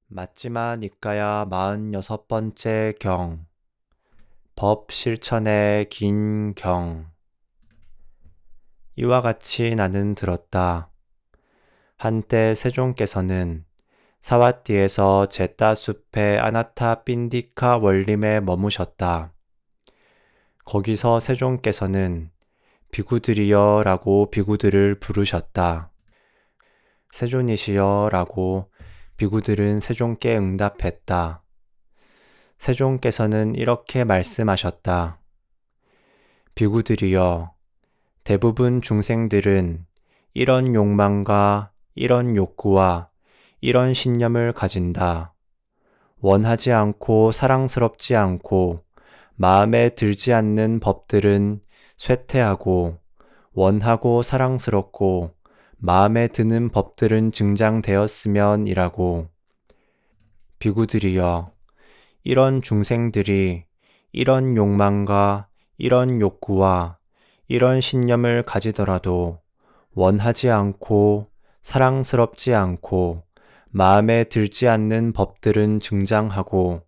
맞지마 니까야 46번째 경. 법 실천의 긴 경. 이와 같이 나는 들었다. 한때 세종께서는 사와띠에서 제따 숲의 아나타 빈디카 원림에 머무셨다. 거기서 세종께서는 비구들이여 라고 비구들을 부르셨다. 세존이시여 라고 비구들은 세종께 응답했다. 세종께서는 이렇게 말씀하셨다. 비구들이여, 대부분 중생들은 이런 욕망과 이런 욕구와 이런 신념을 가진다. 원하지 않고 사랑스럽지 않고 마음에 들지 않는 법들은 쇠퇴하고 원하고 사랑스럽고 마음에 드는 법들은 증장되었으면 이라고. 비구들이여, 이런 중생들이 이런 욕망과 이런 욕구와 이런 신념을 가지더라도 원하지 않고 사랑스럽지 않고 마음에 들지 않는 법들은 증장하고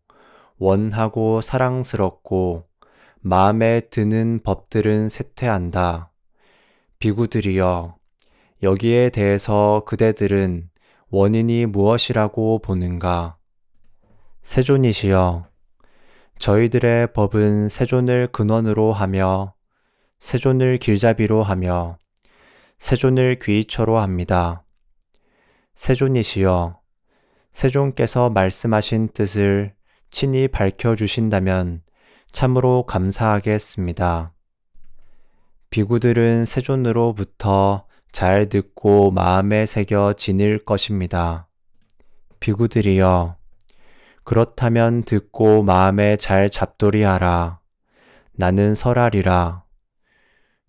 원하고 사랑스럽고 마음에 드는 법들은 쇠퇴한다. 비구들이여, 여기에 대해서 그대들은 원인이 무엇이라고 보는가? 세존이시여, 저희들의 법은 세존을 근원으로 하며 세존을 길잡이로 하며 세존을 귀처로 합니다. 세존이시여, 세존께서 말씀하신 뜻을 친히 밝혀주신다면 참으로 감사하겠습니다. 비구들은 세존으로부터 잘 듣고 마음에 새겨 지닐 것입니다. 비구들이여, 그렇다면 듣고 마음에 잘 잡돌이하라. 나는 설하리라.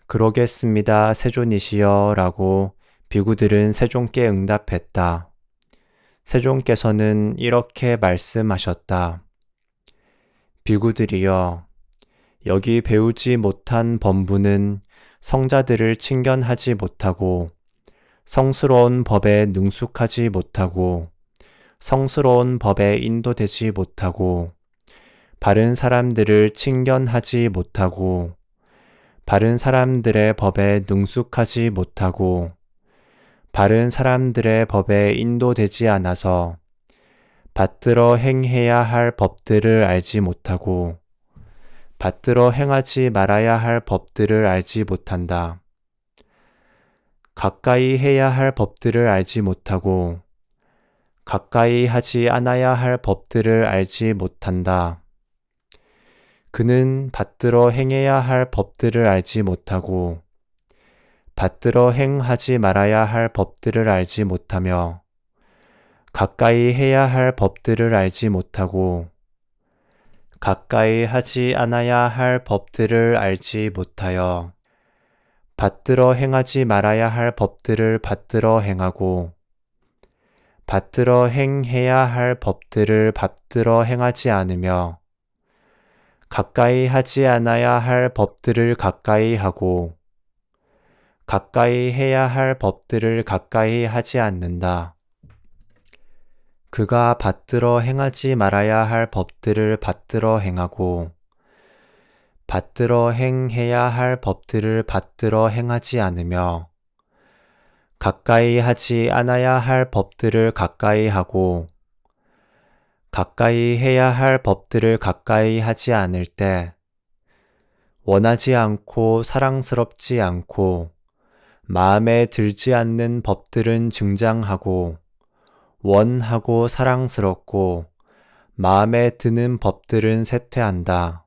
그러겠습니다, 세존이시여 라고 비구들은 세종께 응답했다. 세종께서는 이렇게 말씀하셨다. 비구들이여, 여기 배우지 못한 범부는 성자들을 친견하지 못하고 성스러운 법에 능숙하지 못하고 성스러운 법에 인도되지 못하고 바른 사람들을 친견하지 못하고 바른 사람들의 법에 능숙하지 못하고 바른 사람들의 법에 인도되지 않아서 받들어 행해야 할 법들을 알지 못하고 받들어 행하지 말아야 할 법들을 알지 못한다. 가까이 해야 할 법들을 알지 못하고 가까이 하지 않아야 할 법들을 알지 못한다. 그는 받들어 행해야 할 법들을 알지 못하고 받들어 행하지 말아야 할 법들을 알지 못하며 가까이 해야 할 법들을 알지 못하고 가까이 하지 않아야 할 법들을 알지 못하여 받들어 행하지 말아야 할 법들을 받들어 행하고 받들어 행해야 할 법들을 받들어 행하지 않으며 가까이 하지 않아야 할 법들을 가까이 하고 가까이 해야 할 법들을 가까이 하지 않는다. 그가 받들어 행하지 말아야 할 법들을 받들어 행하고 받들어 행해야 할 법들을 받들어 행하지 않으며 가까이 하지 않아야 할 법들을 가까이 하고 가까이 해야 할 법들을 가까이 하지 않을 때 원하지 않고 사랑스럽지 않고 마음에 들지 않는 법들은 증장하고 원하고 사랑스럽고 마음에 드는 법들은 쇠퇴한다.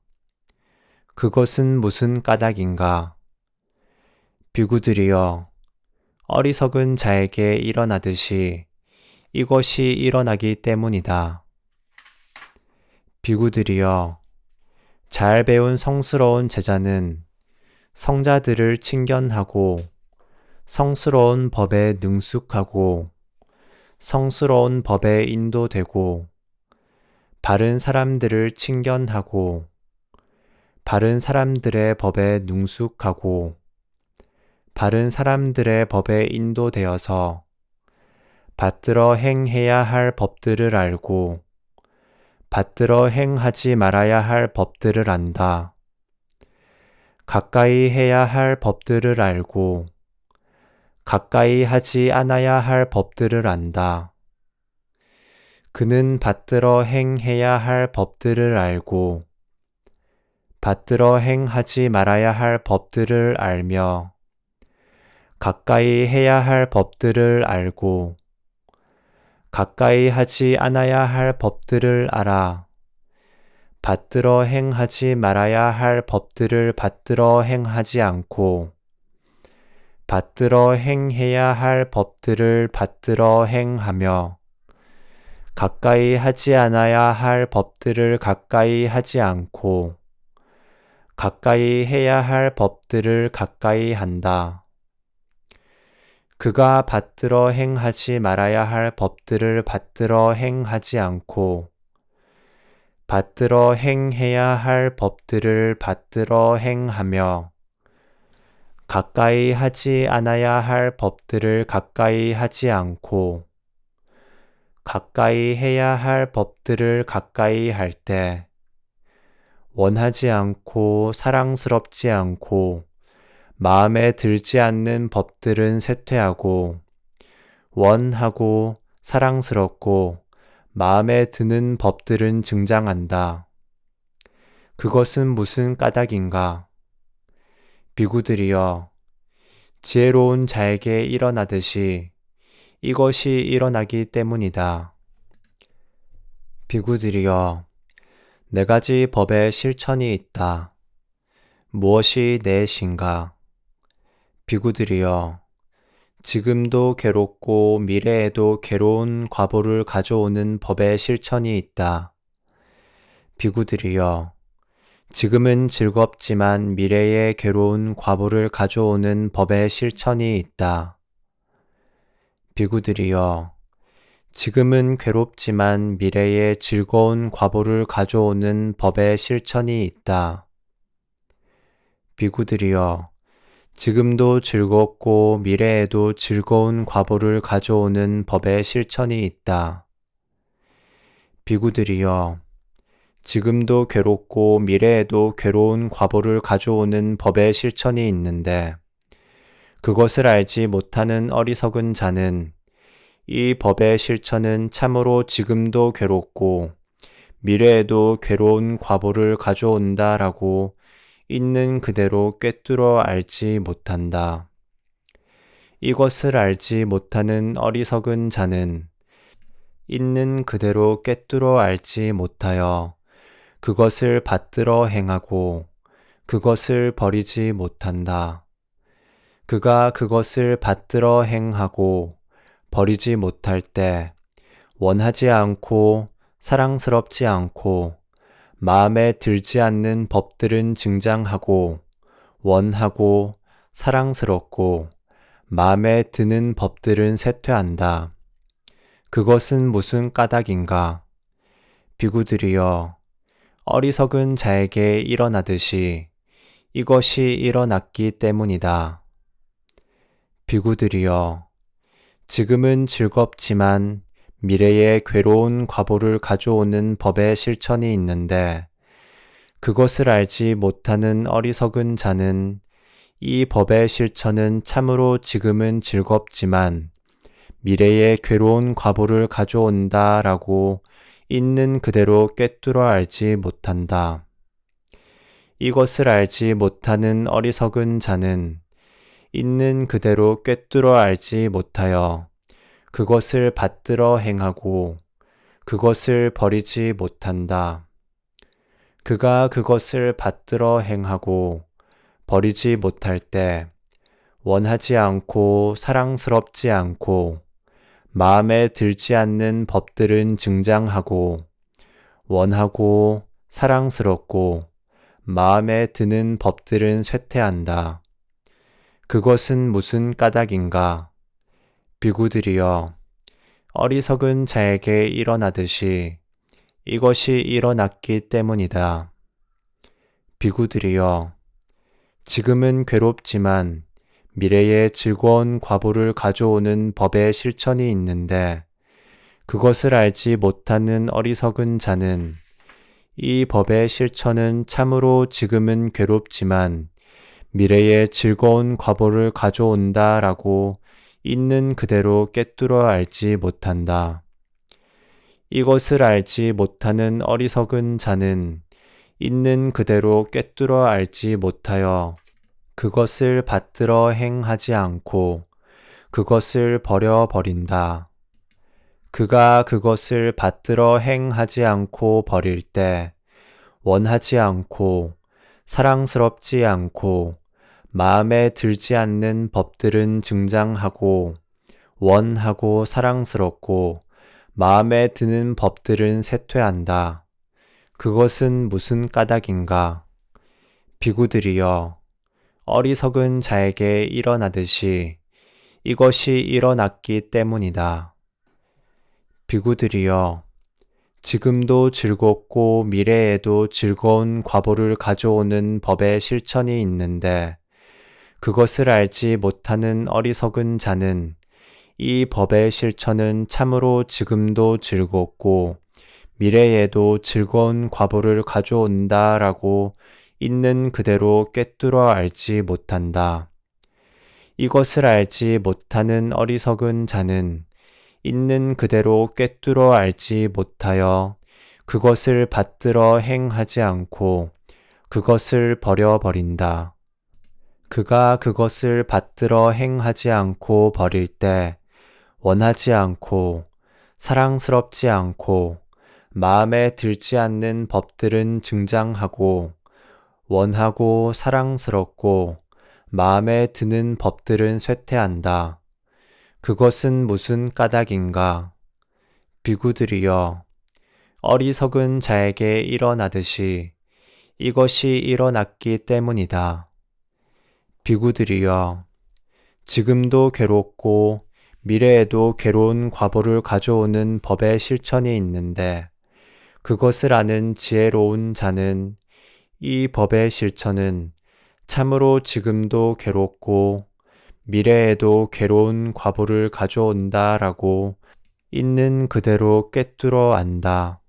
그것은 무슨 까닭인가? 비구들이여, 어리석은 자에게 일어나듯이 이것이 일어나기 때문이다. 비구들이여, 잘 배운 성스러운 제자는 성자들을 친견하고 성스러운 법에 능숙하고 성스러운 법에 인도되고 바른 사람들을 친견하고 바른 사람들의 법에 능숙하고 바른 사람들의 법에 인도되어서 받들어 행해야 할 법들을 알고 받들어 행하지 말아야 할 법들을 안다. 가까이 해야 할 법들을 알고 가까이 하지 않아야 할 법들을 안다. 그는 받들어 행해야 할 법들을 알고 받들어 행하지 말아야 할 법들을 알며 가까이 해야 할 법들을 알고 가까이 하지 않아야 할 법들을 알아. 받들어 행하지 말아야 할 법들을 받들어 행하지 않고 받들어 행해야 할 법들을 받들어 행하며 가까이 하지 않아야 할 법들을 가까이 하지 않고 가까이 해야 할 법들을 가까이 한다. 그가 받들어 행하지 말아야 할 법들을 받들어 행하지 않고 받들어 행해야 할 법들을 받들어 행하며 가까이 하지 않아야 할 법들을 가까이 하지 않고 가까이 해야 할 법들을 가까이 할 때 원하지 않고 사랑스럽지 않고 마음에 들지 않는 법들은 쇠퇴하고 원하고 사랑스럽고 마음에 드는 법들은 증장한다. 그것은 무슨 까닭인가? 비구들이여, 지혜로운 자에게 일어나듯이 이것이 일어나기 때문이다. 비구들이여, 네 가지 법의 실천이 있다. 무엇이 넷인가? 비구들이여, 지금도 괴롭고 미래에도 괴로운 과보를 가져오는 법의 실천이 있다. 비구들이여, 지금은 즐겁지만 미래에 괴로운 과보를 가져오는 법의 실천이 있다. 비구들이여, 지금은 괴롭지만 미래에 즐거운 과보를 가져오는 법의 실천이 있다. 비구들이여, 지금도 즐겁고 미래에도 즐거운 과보를 가져오는 법의 실천이 있다. 비구들이여, 지금도 괴롭고 미래에도 괴로운 과보를 가져오는 법의 실천이 있는데 그것을 알지 못하는 어리석은 자는 이 법의 실천은 참으로 지금도 괴롭고 미래에도 괴로운 과보를 가져온다라고 있는 그대로 꿰뚫어 알지 못한다. 이것을 알지 못하는 어리석은 자는 있는 그대로 꿰뚫어 알지 못하여 그것을 받들어 행하고 그것을 버리지 못한다. 그가 그것을 받들어 행하고 버리지 못할 때 원하지 않고 사랑스럽지 않고 마음에 들지 않는 법들은 증장하고 원하고 사랑스럽고 마음에 드는 법들은 쇠퇴한다. 그것은 무슨 까닭인가? 비구들이여, 어리석은 자에게 일어나듯이 이것이 일어났기 때문이다. 비구들이여, 지금은 즐겁지만 미래에 괴로운 과보를 가져오는 법의 실천이 있는데 그것을 알지 못하는 어리석은 자는 이 법의 실천은 참으로 지금은 즐겁지만 미래에 괴로운 과보를 가져온다라고 있는 그대로 꿰뚫어 알지 못한다. 이것을 알지 못하는 어리석은 자는 있는 그대로 꿰뚫어 알지 못하여 그것을 받들어 행하고 그것을 버리지 못한다. 그가 그것을 받들어 행하고 버리지 못할 때 원하지 않고 사랑스럽지 않고 마음에 들지 않는 법들은 증장하고 원하고 사랑스럽고 마음에 드는 법들은 쇠퇴한다. 그것은 무슨 까닭인가? 비구들이여, 어리석은 자에게 일어나듯이 이것이 일어났기 때문이다. 비구들이여, 지금은 괴롭지만 미래에 즐거운 과보를 가져오는 법의 실천이 있는데 그것을 알지 못하는 어리석은 자는 이 법의 실천은 참으로 지금은 괴롭지만 미래에 즐거운 과보를 가져온다라고 있는 그대로 꿰뚫어 알지 못한다. 이것을 알지 못하는 어리석은 자는 있는 그대로 꿰뚫어 알지 못하여 그것을 받들어 행하지 않고 그것을 버려버린다. 그가 그것을 받들어 행하지 않고 버릴 때 원하지 않고 사랑스럽지 않고 마음에 들지 않는 법들은 증장하고 원하고 사랑스럽고 마음에 드는 법들은 쇠퇴한다. 그것은 무슨 까닭인가? 비구들이여, 어리석은 자에게 일어나듯이 이것이 일어났기 때문이다. 비구들이여, 지금도 즐겁고 미래에도 즐거운 과보를 가져오는 법의 실천이 있는데 그것을 알지 못하는 어리석은 자는 이 법의 실천은 참으로 지금도 즐겁고 미래에도 즐거운 과보를 가져온다라고 있는 그대로 꿰뚫어 알지 못한다. 이것을 알지 못하는 어리석은 자는 있는 그대로 꿰뚫어 알지 못하여 그것을 받들어 행하지 않고 그것을 버려버린다. 그가 그것을 받들어 행하지 않고 버릴 때 원하지 않고 사랑스럽지 않고 마음에 들지 않는 법들은 증장하고 원하고 사랑스럽고 마음에 드는 법들은 쇠퇴한다. 그것은 무슨 까닭인가? 비구들이여, 어리석은 자에게 일어나듯이 이것이 일어났기 때문이다. 비구들이여, 지금도 괴롭고 미래에도 괴로운 과보를 가져오는 법의 실천이 있는데 그것을 아는 지혜로운 자는 이 법의 실천은 참으로 지금도 괴롭고 미래에도 괴로운 과보를 가져온다라고 있는 그대로 꿰뚫어 안다.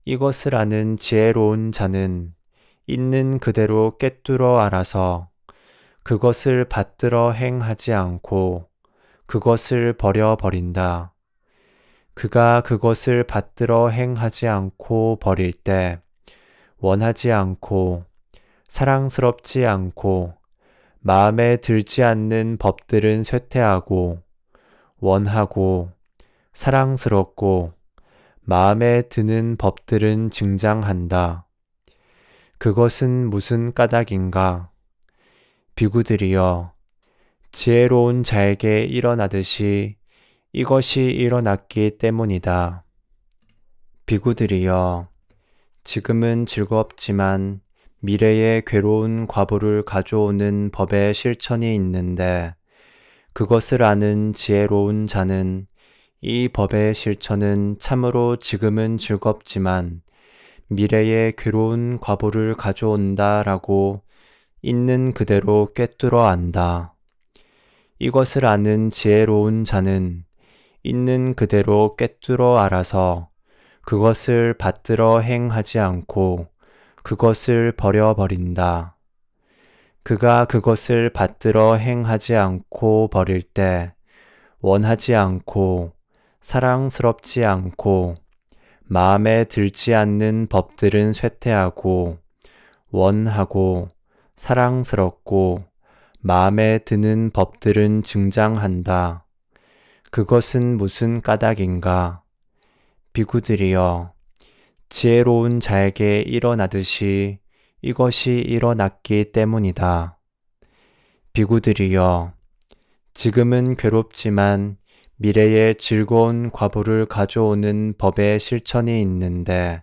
이것을 아는 지혜로운 자는 있는 그대로 꿰뚫어 알아서 그것을 받들어 행하지 않고 그것을 버려버린다. 그가 그것을 받들어 행하지 않고 버릴 때 원하지 않고 사랑스럽지 않고 마음에 들지 않는 법들은 쇠퇴하고 원하고 사랑스럽고 마음에 드는 법들은 증장한다. 그것은 무슨 까닭인가? 비구들이여, 지혜로운 자에게 일어나듯이 이것이 일어났기 때문이다. 비구들이여, 지금은 즐겁지만 미래에 괴로운 과보를 가져오는 법의 실천이 있는데 그것을 아는 지혜로운 자는 이 법의 실천은 참으로 지금은 즐겁지만 미래에 괴로운 과보를 가져온다라고 있는 그대로 꿰뚫어 안다. 이것을 아는 지혜로운 자는 있는 그대로 꿰뚫어 알아서 그것을 받들어 행하지 않고 그것을 버려버린다. 그가 그것을 받들어 행하지 않고 버릴 때 원하지 않고 사랑스럽지 않고 마음에 들지 않는 법들은 쇠퇴하고 원하고 사랑스럽고 마음에 드는 법들은 증장한다. 그것은 무슨 까닭인가? 비구들이여, 지혜로운 자에게 일어나듯이 이것이 일어났기 때문이다. 비구들이여, 지금은 괴롭지만 미래에 즐거운 과보를 가져오는 법의 실천이 있는데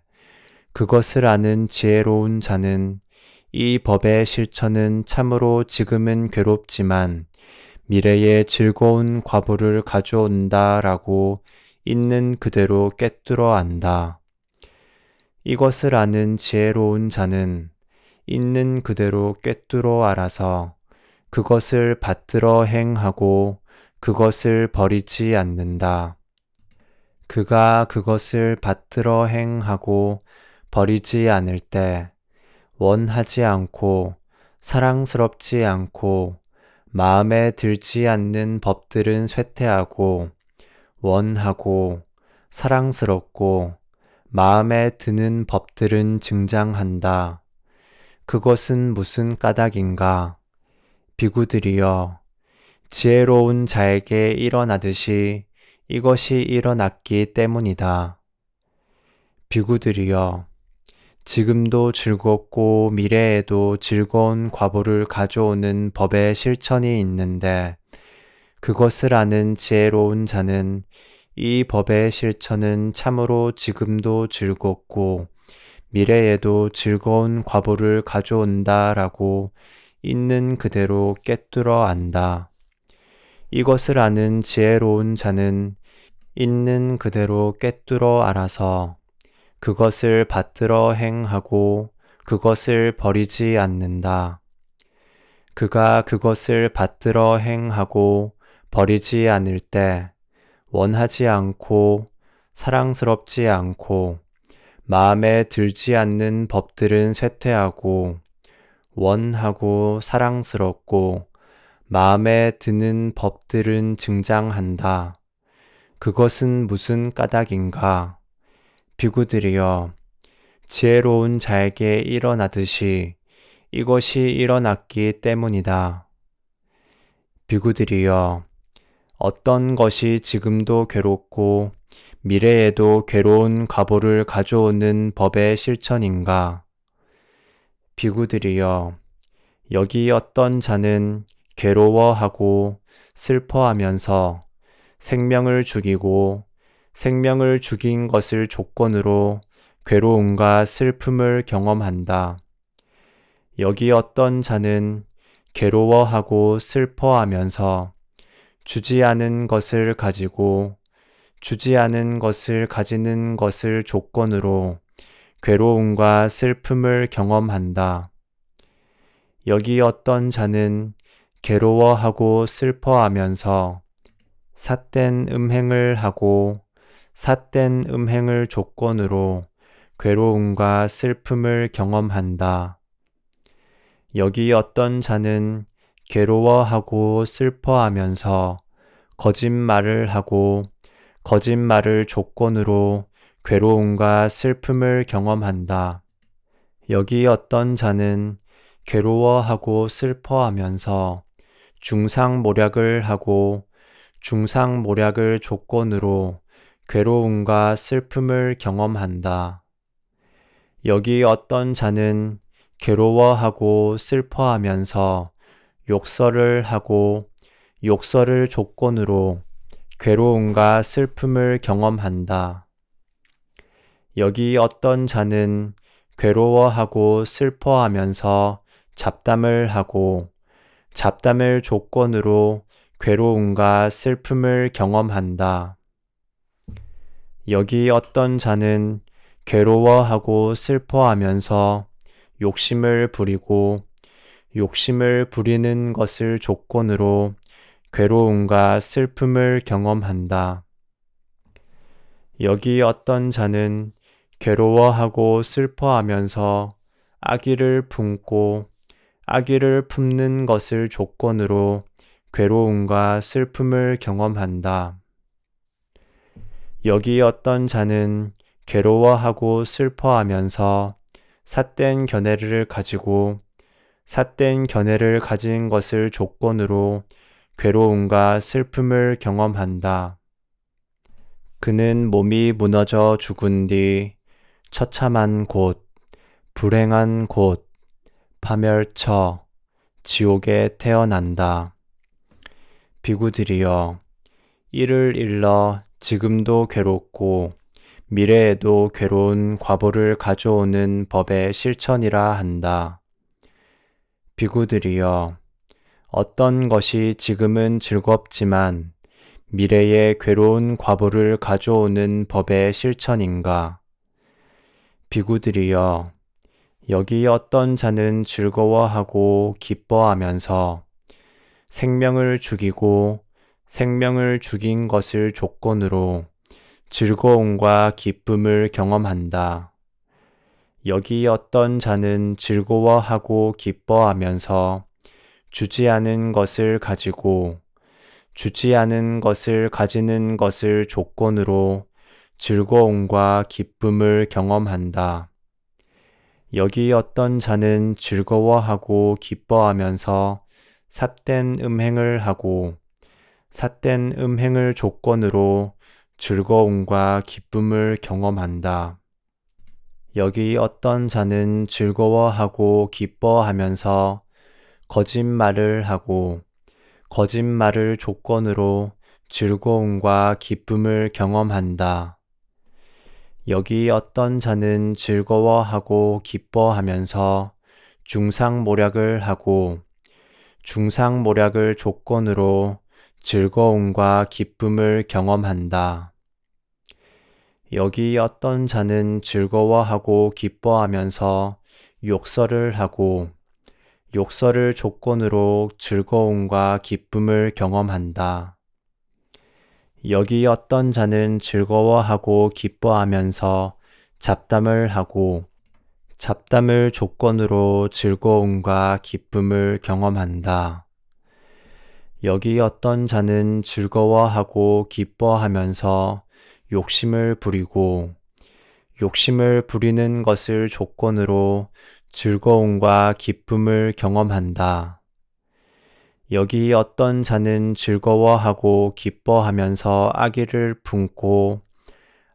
그것을 아는 지혜로운 자는 이 법의 실천은 참으로 지금은 괴롭지만 미래에 즐거운 과보를 가져온다라고 있는 그대로 꿰뚫어 안다. 이것을 아는 지혜로운 자는 있는 그대로 꿰뚫어 알아서 그것을 받들어 행하고 그것을 버리지 않는다. 그가 그것을 받들어 행하고 버리지 않을 때 원하지 않고 사랑스럽지 않고 마음에 들지 않는 법들은 쇠퇴하고 원하고 사랑스럽고 마음에 드는 법들은 증장한다. 그것은 무슨 까닭인가? 비구들이여, 지혜로운 자에게 일어나듯이 이것이 일어났기 때문이다. 비구들이여, 지금도 즐겁고 미래에도 즐거운 과보를 가져오는 법의 실천이 있는데 그것을 아는 지혜로운 자는 이 법의 실천은 참으로 지금도 즐겁고 미래에도 즐거운 과보를 가져온다라고 있는 그대로 꿰뚫어 안다. 이것을 아는 지혜로운 자는 있는 그대로 꿰뚫어 알아서 그것을 받들어 행하고 그것을 버리지 않는다. 그가 그것을 받들어 행하고 버리지 않을 때 원하지 않고 사랑스럽지 않고 마음에 들지 않는 법들은 쇠퇴하고 원하고 사랑스럽고 마음에 드는 법들은 증장한다. 그것은 무슨 까닭인가? 비구들이여, 지혜로운 자에게 일어나듯이 이것이 일어났기 때문이다. 비구들이여, 어떤 것이 지금도 괴롭고 미래에도 괴로운 과보를 가져오는 법의 실천인가? 비구들이여, 여기 어떤 자는 괴로워하고 슬퍼하면서 생명을 죽이고 생명을 죽인 것을 조건으로 괴로움과 슬픔을 경험한다. 여기 어떤 자는 괴로워하고 슬퍼하면서 주지 않은 것을 가지고 주지 않은 것을 가지는 것을 조건으로 괴로움과 슬픔을 경험한다. 여기 어떤 자는 괴로워하고 슬퍼하면서 삿된 음행을 하고 삿된 음행을 조건으로 괴로움과 슬픔을 경험한다. 여기 어떤 자는 괴로워하고 슬퍼하면서 거짓말을 하고 거짓말을 조건으로 괴로움과 슬픔을 경험한다. 여기 어떤 자는 괴로워하고 슬퍼하면서 중상모략을 하고 중상모략을 조건으로 괴로움과 슬픔을 경험한다. 여기 어떤 자는 괴로워하고 슬퍼하면서 욕설을 하고 욕설을 조건으로 괴로움과 슬픔을 경험한다. 여기 어떤 자는 괴로워하고 슬퍼하면서 잡담을 하고 잡담을 조건으로 괴로움과 슬픔을 경험한다. 여기 어떤 자는 괴로워하고 슬퍼하면서 욕심을 부리고 욕심을 부리는 것을 조건으로 괴로움과 슬픔을 경험한다. 여기 어떤 자는 괴로워하고 슬퍼하면서 악의를 품고 악의를 품는 것을 조건으로 괴로움과 슬픔을 경험한다. 여기 어떤 자는 괴로워하고 슬퍼하면서 삿된 견해를 가지고 삿된 견해를 가진 것을 조건으로 괴로움과 슬픔을 경험한다. 그는 몸이 무너져 죽은 뒤 처참한 곳, 불행한 곳, 파멸처, 지옥에 태어난다. 비구들이여, 이를 일러 지금도 괴롭고 미래에도 괴로운 과보를 가져오는 법의 실천이라 한다. 비구들이여, 어떤 것이 지금은 즐겁지만 미래에 괴로운 과보를 가져오는 법의 실천인가? 비구들이여, 여기 어떤 자는 즐거워하고 기뻐하면서 생명을 죽이고 생명을 죽인 것을 조건으로 즐거움과 기쁨을 경험한다. 여기 어떤 자는 즐거워하고 기뻐하면서 주지 않은 것을 가지고 주지 않은 것을 가지는 것을 조건으로 즐거움과 기쁨을 경험한다. 여기 어떤 자는 즐거워하고 기뻐하면서 삿된 음행을 하고 삿된 음행을 조건으로 즐거움과 기쁨을 경험한다. 여기 어떤 자는 즐거워하고 기뻐하면서 거짓말을 하고 거짓말을 조건으로 즐거움과 기쁨을 경험한다. 여기 어떤 자는 즐거워하고 기뻐하면서 중상모략을 하고 중상모략을 조건으로 즐거움과 기쁨을 경험한다. 여기 어떤 자는 즐거워하고 기뻐하면서 욕설을 하고 욕설을 조건으로 즐거움과 기쁨을 경험한다. 여기 어떤 자는 즐거워하고 기뻐하면서 잡담을 하고 잡담을 조건으로 즐거움과 기쁨을 경험한다. 여기 어떤 자는 즐거워하고 기뻐하면서 욕심을 부리고 욕심을 부리는 것을 조건으로 즐거움과 기쁨을 경험한다. 여기 어떤 자는 즐거워하고 기뻐하면서 악의를 품고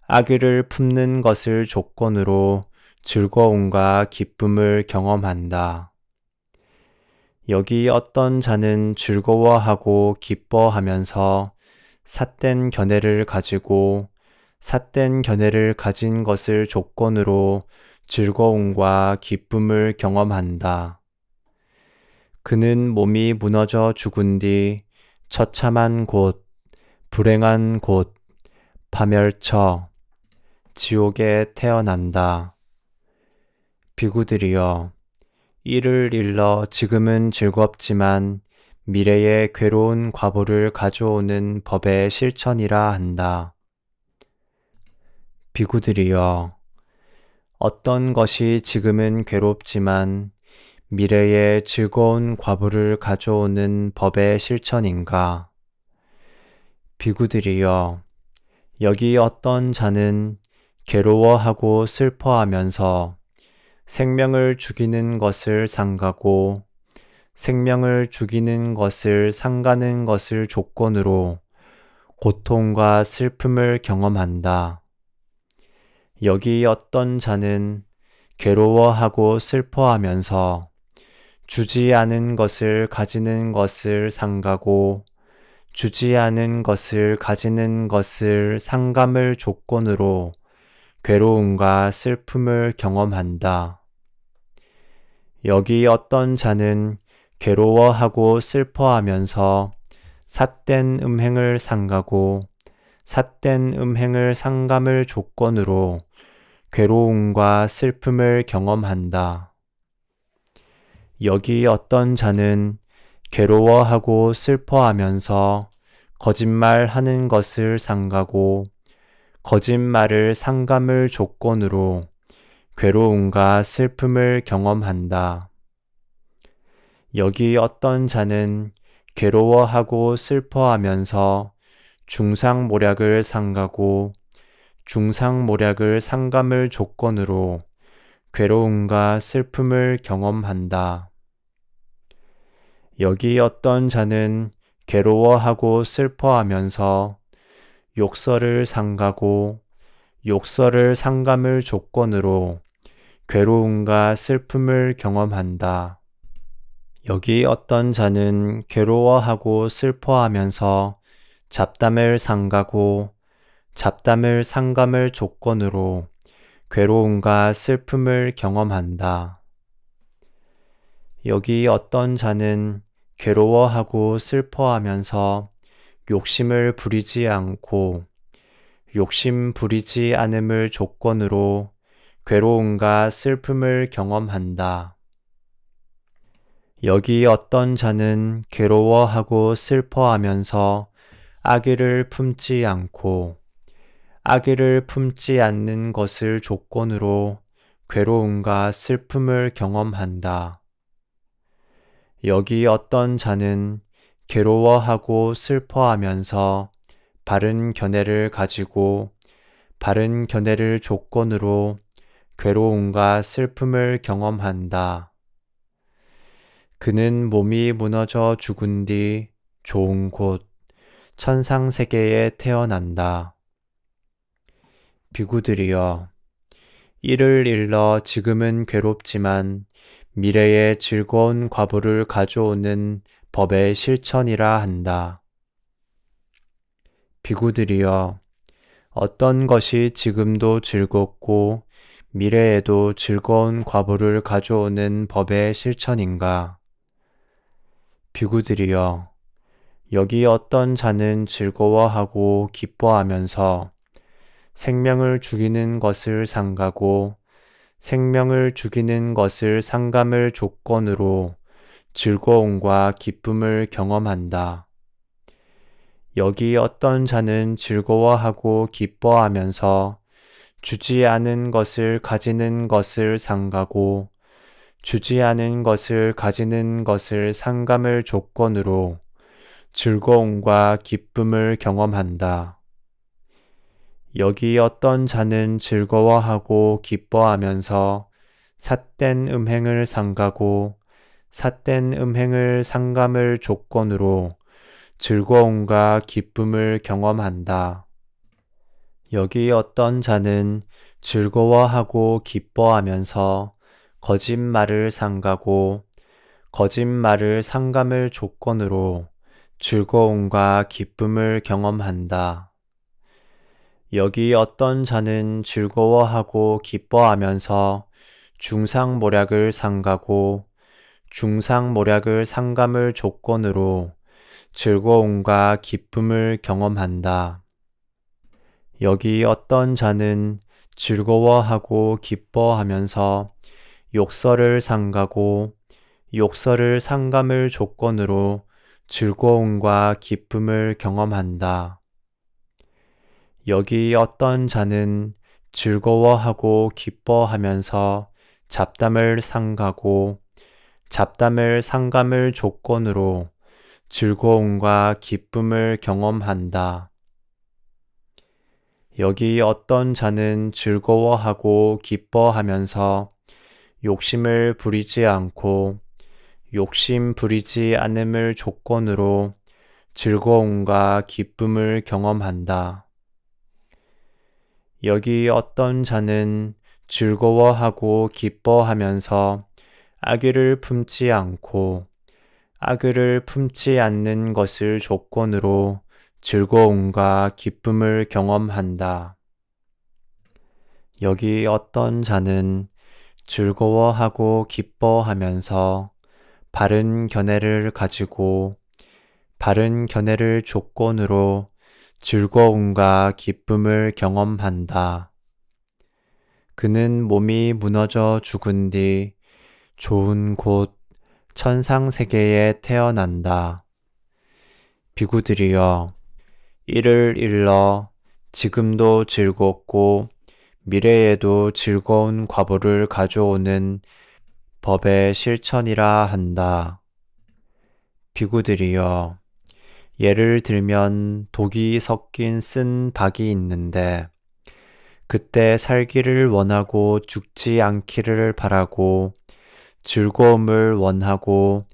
악의를 품는 것을 조건으로 즐거움과 기쁨을 경험한다. 여기 어떤 자는 즐거워하고 기뻐하면서 삿된 견해를 가지고 삿된 견해를 가진 것을 조건으로 즐거움과 기쁨을 경험한다. 그는 몸이 무너져 죽은 뒤 처참한 곳, 불행한 곳, 파멸처, 지옥에 태어난다. 비구들이여, 이를 일러 지금은 즐겁지만 미래에 괴로운 과보를 가져오는 법의 실천이라 한다. 비구들이여, 어떤 것이 지금은 괴롭지만 미래에 즐거운 과보를 가져오는 법의 실천인가? 비구들이여, 여기 어떤 자는 괴로워하고 슬퍼하면서 생명을 죽이는 것을 삼가고 생명을 죽이는 것을 삼가는 것을 조건으로 고통과 슬픔을 경험한다. 여기 어떤 자는 괴로워하고 슬퍼하면서 주지 않은 것을 가지는 것을 삼가고 주지 않은 것을 가지는 것을 삼감을 조건으로 괴로움과 슬픔을 경험한다. 여기 어떤 자는 괴로워하고 슬퍼하면서 삿된 음행을 삼가고 삿된 음행을 삼감을 조건으로 괴로움과 슬픔을 경험한다. 여기 어떤 자는 괴로워하고 슬퍼하면서 거짓말하는 것을 삼가고 거짓말을 삼감을 조건으로 괴로움과 슬픔을 경험한다. 여기 어떤 자는 괴로워하고 슬퍼하면서 중상모략을 삼가고 중상모략을 삼감을 조건으로 괴로움과 슬픔을 경험한다. 여기 어떤 자는 괴로워하고 슬퍼하면서 욕설을 삼가고 욕설을 삼감을 조건으로 괴로움과 슬픔을 경험한다. 여기 어떤 자는 괴로워하고 슬퍼하면서 잡담을 삼가고 잡담을 삼감을 조건으로 괴로움과 슬픔을 경험한다. 여기 어떤 자는 괴로워하고 슬퍼하면서 욕심을 부리지 않고 욕심 부리지 않음을 조건으로 괴로움과 슬픔을 경험한다. 여기 어떤 자는 괴로워하고 슬퍼하면서 아기를 품지 않고 아기를 품지 않는 것을 조건으로 괴로움과 슬픔을 경험한다. 여기 어떤 자는 괴로워하고 슬퍼하면서 바른 견해를 가지고 바른 견해를 조건으로 괴로움과 슬픔을 경험한다. 그는 몸이 무너져 죽은 뒤 좋은 곳, 천상세계에 태어난다. 비구들이여, 이를 일러 지금은 괴롭지만 미래에 즐거운 과보를 가져오는 법의 실천이라 한다. 비구들이여, 어떤 것이 지금도 즐겁고 미래에도 즐거운 과보를 가져오는 법의 실천인가? 비구들이여, 여기 어떤 자는 즐거워하고 기뻐하면서 생명을 죽이는 것을 삼가고 생명을 죽이는 것을 삼감을 조건으로 즐거움과 기쁨을 경험한다. 여기 어떤 자는 즐거워하고 기뻐하면서 주지 않은 것을 가지는 것을 삼가고 주지 않은 것을 가지는 것을 삼감을 조건으로 즐거움과 기쁨을 경험한다. 여기 어떤 자는 즐거워하고 기뻐하면서 삿된 음행을 삼가고 삿된 음행을 삼감을 조건으로 즐거움과 기쁨을 경험한다. 여기 어떤 자는 즐거워하고 기뻐하면서 거짓말을 삼가고 거짓말을 삼감을 조건으로 즐거움과 기쁨을 경험한다. 여기 어떤 자는 즐거워하고 기뻐하면서 중상모략을 삼가고 중상모략을 삼감을 조건으로 즐거움과 기쁨을 경험한다. 여기 어떤 자는 즐거워하고 기뻐하면서 욕설을 삼가고 욕설을 삼감을 조건으로 즐거움과 기쁨을 경험한다. 여기 어떤 자는 즐거워하고 기뻐하면서 잡담을 삼가고 잡담을 삼감을 조건으로 즐거움과 기쁨을 경험한다. 여기 어떤 자는 즐거워하고 기뻐하면서 욕심을 부리지 않고 욕심 부리지 않음을 조건으로 즐거움과 기쁨을 경험한다. 여기 어떤 자는 즐거워하고 기뻐하면서 악의를 품지 않고 악의를 품지 않는 것을 조건으로 즐거움과 기쁨을 경험한다. 여기 어떤 자는 즐거워하고 기뻐하면서 바른 견해를 가지고 바른 견해를 조건으로 즐거움과 기쁨을 경험한다. 그는 몸이 무너져 죽은 뒤 좋은 곳 천상세계에 태어난다. 비구들이여, 이를 일러 지금도 즐겁고 미래에도 즐거운 과보를 가져오는 법의 실천이라 한다. 비구들이여, 예를 들면 독이 섞인 쓴 박이 있는데 그때 살기를 원하고 죽지 않기를 바라고 즐거움을 원하고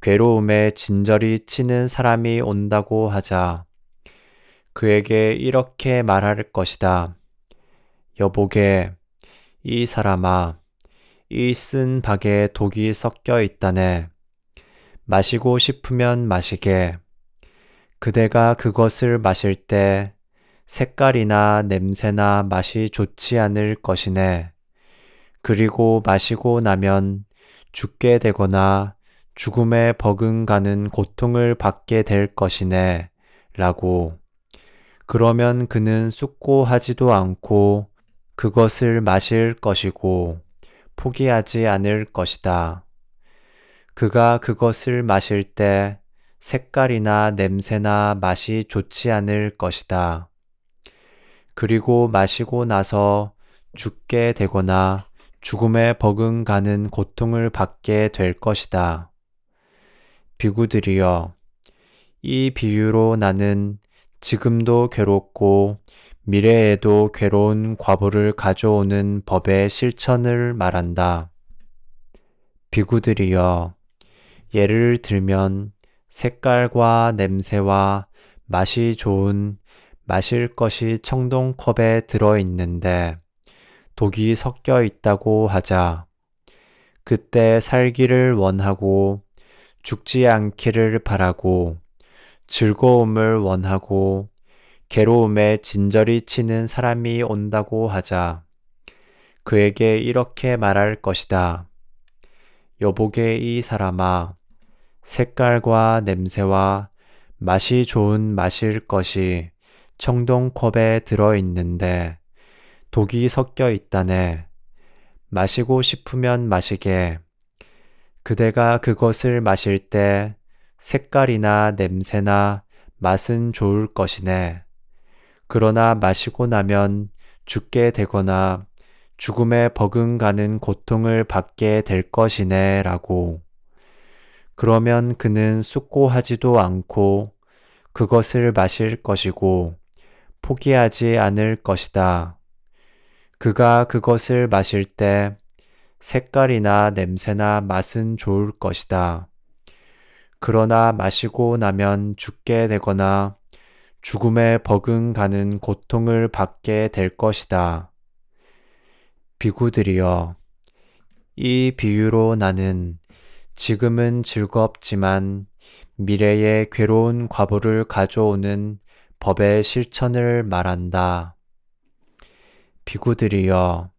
괴로움에 진저리 치는 사람이 온다고 하자 그에게 이렇게 말할 것이다. 여보게, 이 사람아, 이 쓴 박에 독이 섞여 있다네. 마시고 싶으면 마시게. 그대가 그것을 마실 때 색깔이나 냄새나 맛이 좋지 않을 것이네. 그리고 마시고 나면 죽게 되거나 죽음에 버금가는 고통을 받게 될 것이네. 라고. 그러면 그는 쑥고하지도 않고 그것을 마실 것이고 포기하지 않을 것이다. 그가 그것을 마실 때 색깔이나 냄새나 맛이 좋지 않을 것이다. 그리고 마시고 나서 죽게 되거나 죽음에 버금가는 고통을 받게 될 것이다. 비구들이여, 이 비유로 나는 지금도 괴롭고 미래에도 괴로운 과보를 가져오는 법의 실천을 말한다. 비구들이여, 예를 들면 색깔과 냄새와 맛이 좋은 마실 것이 청동컵에 들어 있는데 독이 섞여 있다고 하자. 그때 살기를 원하고 죽지 않기를 바라고 즐거움을 원하고 괴로움에 진저리 치는 사람이 온다고 하자. 그에게 이렇게 말할 것이다. 여보게 이 사람아, 색깔과 냄새와 맛이 좋은 마실 것이 청동컵에 들어 있는데 독이 섞여 있다네. 마시고 싶으면 마시게. 그대가 그것을 마실 때 색깔이나 냄새나 맛은 좋을 것이네. 그러나 마시고 나면 죽게 되거나 죽음에 버금가는 고통을 받게 될 것이네 라고. 그러면 그는 쑥고하지도 않고 그것을 마실 것이고 포기하지 않을 것이다. 그가 그것을 마실 때 색깔이나 냄새나 맛은 좋을 것이다. 그러나 마시고 나면 죽게 되거나 죽음에 버금가는 고통을 받게 될 것이다. 비구들이여, 이 비유로 나는 지금은 즐겁지만 미래에 괴로운 과보를 가져오는 법의 실천을 말한다. 비구들이여,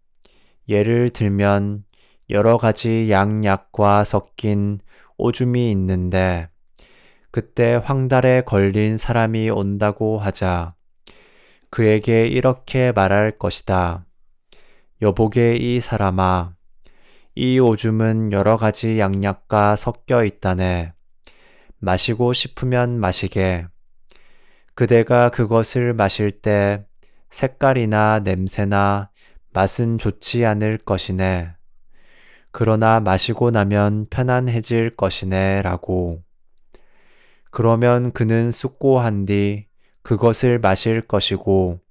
예를 들면 여러 가지 양약과 섞인 오줌이 있는데 그때 황달에 걸린 사람이 온다고 하자. 그에게 이렇게 말할 것이다. 여보게 이 사람아, 이 오줌은 여러 가지 양약과 섞여 있다네. 마시고 싶으면 마시게. 그대가 그것을 마실 때 색깔이나 냄새나 맛은 좋지 않을 것이네. 그러나 마시고 나면 편안해질 것이네 라고. 그러면 그는 쑥고한 뒤 그것을 마실 것이고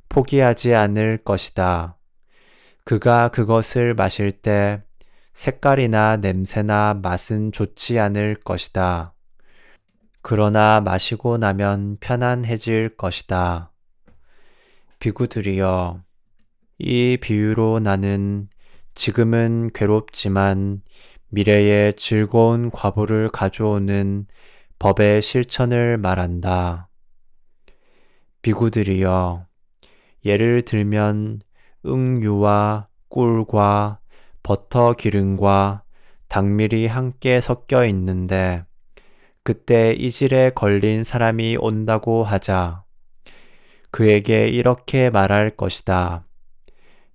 포기하지 않을 것이다. 그가 그것을 마실 때 색깔이나 냄새나 맛은 좋지 않을 것이다. 그러나 마시고 나면 편안해질 것이다. 비구들이여, 이 비유로 나는 지금은 괴롭지만 미래에 즐거운 과보를 가져오는 법의 실천을 말한다. 비구들이여, 예를 들면 응유와 꿀과 버터 기름과 당밀이 함께 섞여 있는데 그때 이질에 걸린 사람이 온다고 하자. 그에게 이렇게 말할 것이다.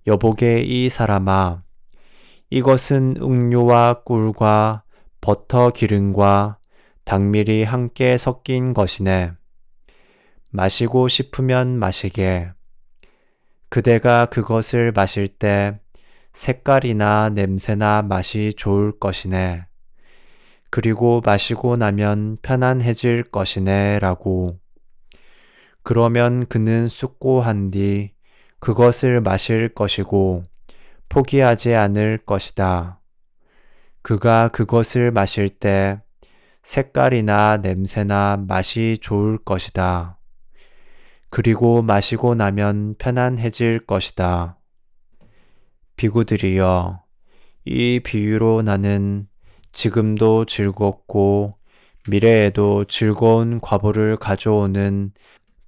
여보게 이 사람아, 이것은 응유와 꿀과 버터 기름과 당밀이 함께 섞인 것이네. 마시고 싶으면 마시게. 그대가 그것을 마실 때 색깔이나 냄새나 맛이 좋을 것이네. 그리고 마시고 나면 편안해질 것이네 라고. 그러면 그는 쑥고한 뒤 그것을 마실 것이고 포기하지 않을 것이다. 그가 그것을 마실 때 색깔이나 냄새나 맛이 좋을 것이다. 그리고 마시고 나면 편안해질 것이다. 비구들이여, 이 비유로 나는 지금도 즐겁고 미래에도 즐거운 과보를 가져오는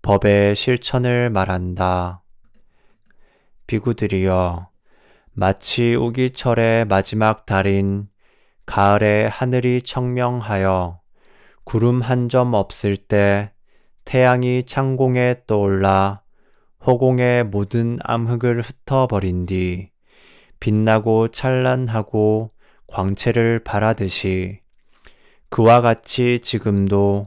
법의 실천을 말한다. 비구들이여, 마치 우기철의 마지막 달인 가을에 하늘이 청명하여 구름 한 점 없을 때 태양이 창공에 떠올라 허공의 모든 암흑을 흩어버린 뒤 빛나고 찬란하고 광채를 발하듯이 그와 같이 지금도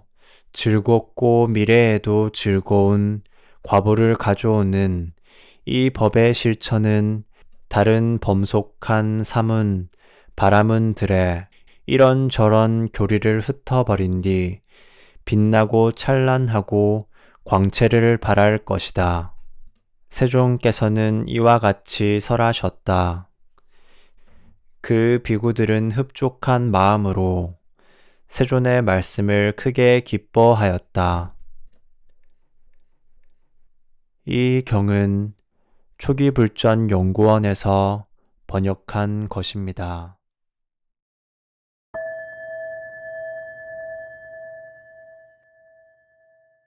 즐겁고 미래에도 즐거운 과보를 가져오는 이 법의 실천은 다른 범속한 사문, 바라문들의 이런저런 교리를 흩어버린 뒤 빛나고 찬란하고 광채를 발할 것이다. 세종께서는 이와 같이 설하셨다. 그 비구들은 흡족한 마음으로 세존의 말씀을 크게 기뻐하였다. 이 경은 초기불전연구원에서 번역한 것입니다.